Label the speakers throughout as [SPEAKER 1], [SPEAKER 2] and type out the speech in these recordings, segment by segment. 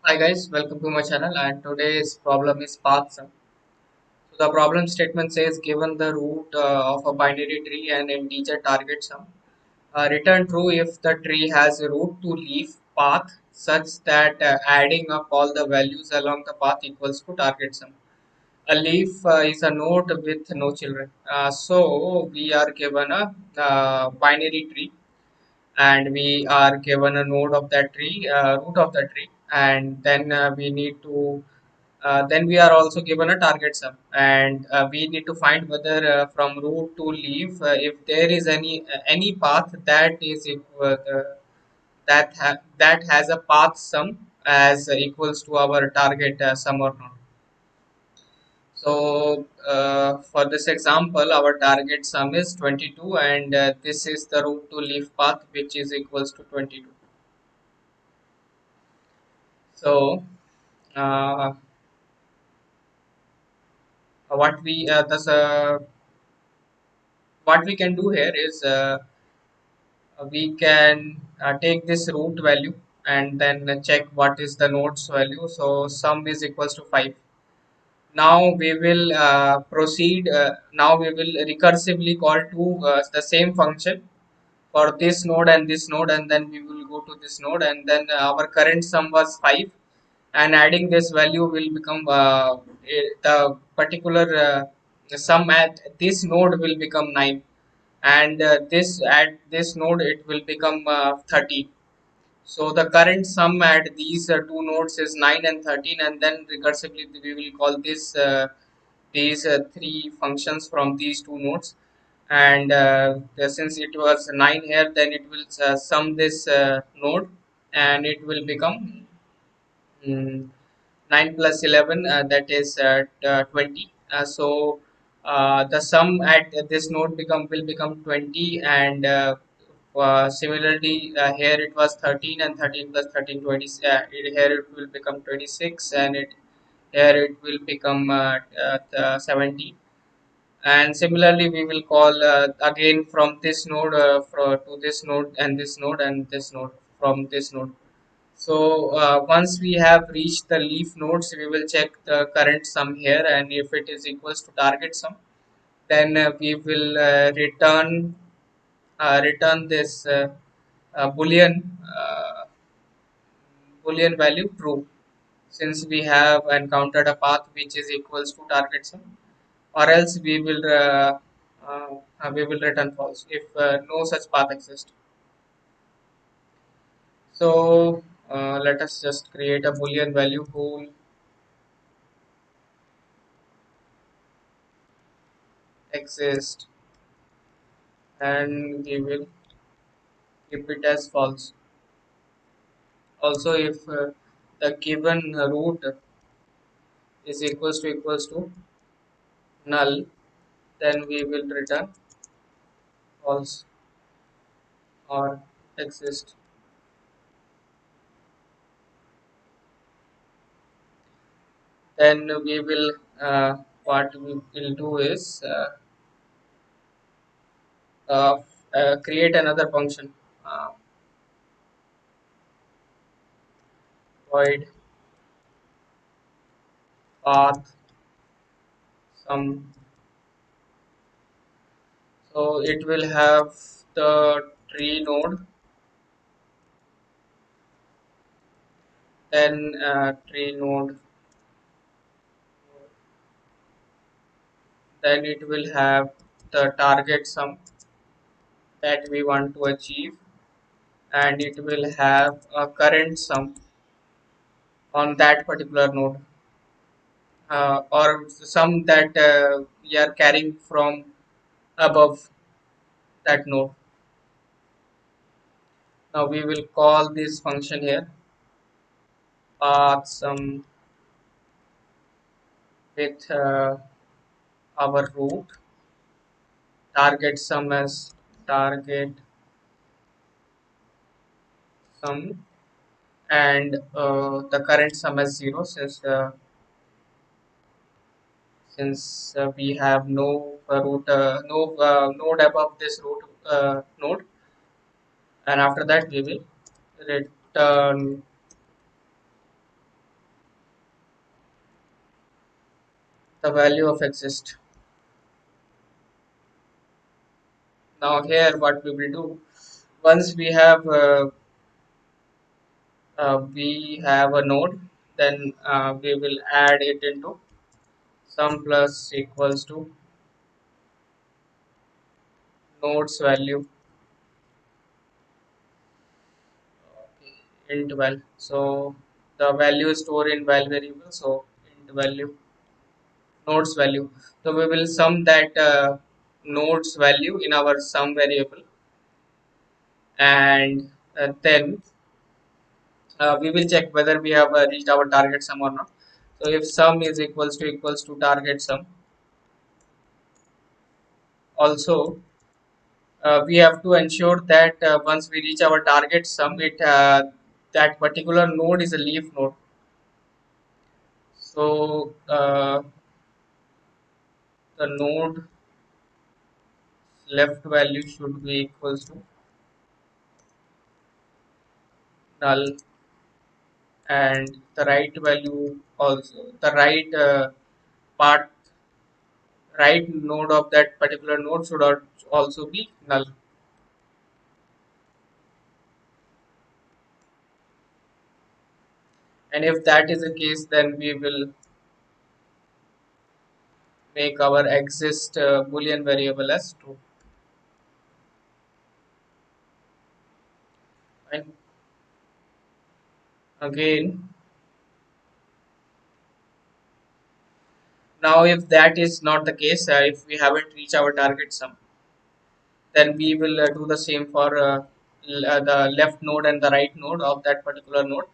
[SPEAKER 1] Hi guys, welcome to my channel and today's problem is path sum. So the problem statement says given the root of a binary tree and integer target sum, return true if the tree has a root to leaf path such that adding up all the values along the path equals to target sum. A leaf is a node with no children. So we are given a binary tree and we are given a node of that tree, root of the tree, and then we need to then we are also given a target sum, and we need to find whether from root to leaf if there is any path that is equal that has a path sum as equals to our target sum or not. So for this example, our target sum is 22, and this is the root to leaf path which is equals to 22. So uh, what we thus what we can do here is we can take this root value and then check what is the nodes value. So sum is equals to 5. Now we will proceed. Now we will recursively call to the same function for this node and this node, and then we will go to this node, and then our current sum was 5, and adding this value will become the particular sum at this node will become 9, and this at this node it will become 30. So the current sum at these two nodes is 9 and 13, and then recursively we will call these three functions from these two nodes, and since it was 9 here, then it will sum this node, and it will become mm, 9 plus 11, that is 20. So the sum at this node will become 20, and similarly here it was 13, and 13 plus 13 20, here it will become 26, and here it will become 70. And similarly we will call again from this node to this node and this node and this node from this node. So once we have reached the leaf nodes, we will check the current sum here, and if it is equals to target sum, then we will return this uh, boolean value true, since we have encountered a path which is equals to target sum, or else we will return false if no such path exists. So let us just create a boolean value bool exist, and we will keep it as false. Also, if the given root is equals to null, then we will return false or exist. Then we will what we will do is uh, create another function, uh, void path sum. So it will have the tree node, then tree node, then it will have the target sum that we want to achieve, and it will have a current sum on that particular node, or sum that we are carrying from above that node. Now we will call this function here path sum with our root, target sum as target sum, and the current sum as 0, since we have no root, no node above this root node, and after that we will return the value of exist. Now here what we will do, once we have a node, then we will add it into sum plus equals to nodes value int val. So the value is stored in val variable. So int value nodes value. So we will sum that nodes value in our sum variable, and then we will check whether we have reached our target sum or not. So if sum is equals to target sum, also we have to ensure that once we reach our target sum, it that particular node is a leaf node. So the node left value should be equals to null, and the right value also, the part right node of that particular node should also be null. And if that is the case, then we will make our exist boolean variable as true. And again, now if that is not the case, if we haven't reached our target sum, then we will do the same for the left node and the right node of that particular node,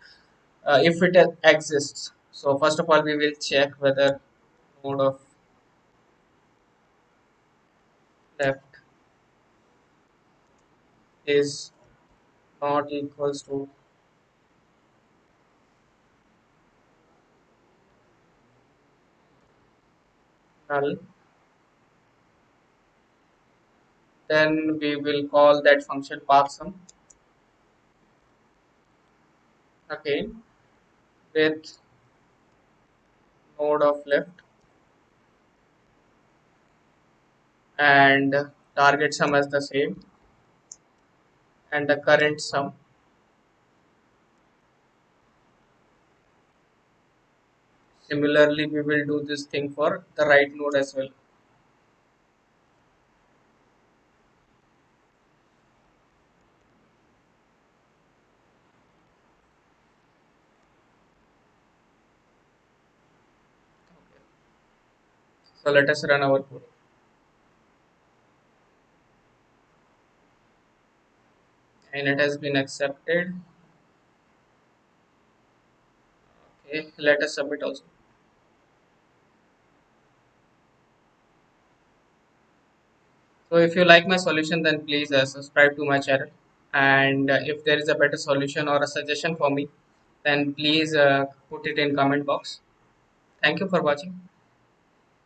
[SPEAKER 1] if it exists. So first of all, we will check whether node of left is not equals to null. Then we will call that function pathsum again with node of left and target sum as the same, and the current sum. Similarly, we will do this thing for the right node as well. So let us run our code, and it has been accepted. Okay, let us submit also. So if you like my solution, then please subscribe to my channel. And if there is a better solution or a suggestion for me, then please put it in comment box. Thank you for watching.